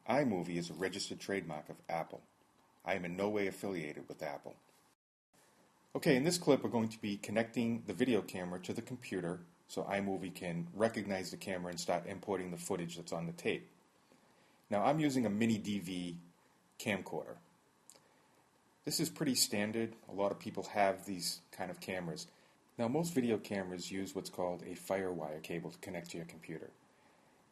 iMovie is a registered trademark of Apple. I am in no way affiliated with Apple. Okay, in this clip we're going to be connecting the video camera to the computer so iMovie can recognize the camera and start importing the footage that's on the tape. Now I'm using a mini DV camcorder. This is pretty standard. A lot of people have these kind of cameras. Now most video cameras use what's called a FireWire cable to connect to your computer.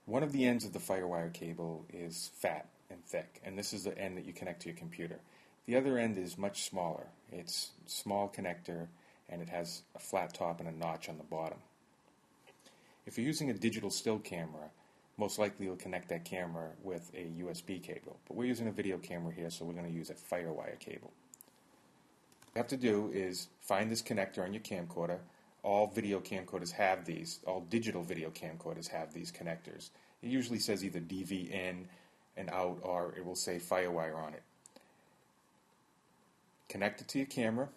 One of the ends of the FireWire cable is fat and thick, and this is the end that you connect to your computer. The other end is much smaller. It's a small connector, and it has a flat top and a notch on the bottom. If you're using a digital still camera, most likely you'll connect that camera with a USB cable. But we're using a video camera here, so we're going to use a FireWire cable. What you have to do is find this connector on your camcorder. All video camcorders have these. All digital video camcorders have these connectors. It usually says either DV in and out, or it will say FireWire on it. Connect it to your camera.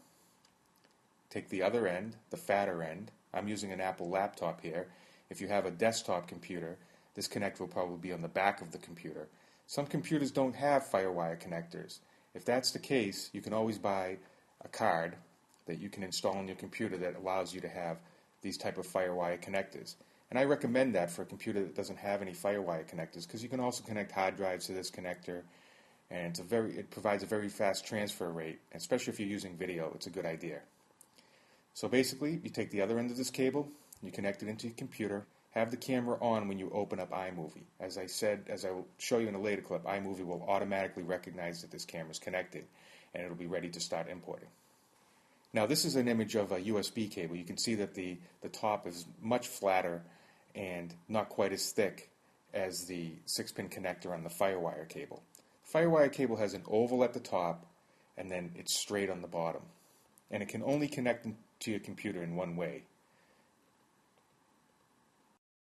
Take the other end, the fatter end. I'm using an Apple laptop here. If you have a desktop computer, this connector will probably be on the back of the computer. Some computers don't have FireWire connectors. If that's the case, you can always buy a card that you can install on your computer that allows you to have these type of FireWire connectors. And I recommend that for a computer that doesn't have any FireWire connectors, because you can also connect hard drives to this connector, and it provides a very fast transfer rate, especially if you're using video. It's a good idea. So basically, you take the other end of this cable, you connect it into your computer, have the camera on when you open up iMovie. As I said, as I will show you in a later clip, iMovie will automatically recognize that this camera is connected, and it'll be ready to start importing. Now this is an image of a USB cable. You can see that the top is much flatter and not quite as thick as the 6-pin connector on the FireWire cable. The FireWire cable has an oval at the top, and then it's straight on the bottom. And it can only connect to your computer in one way.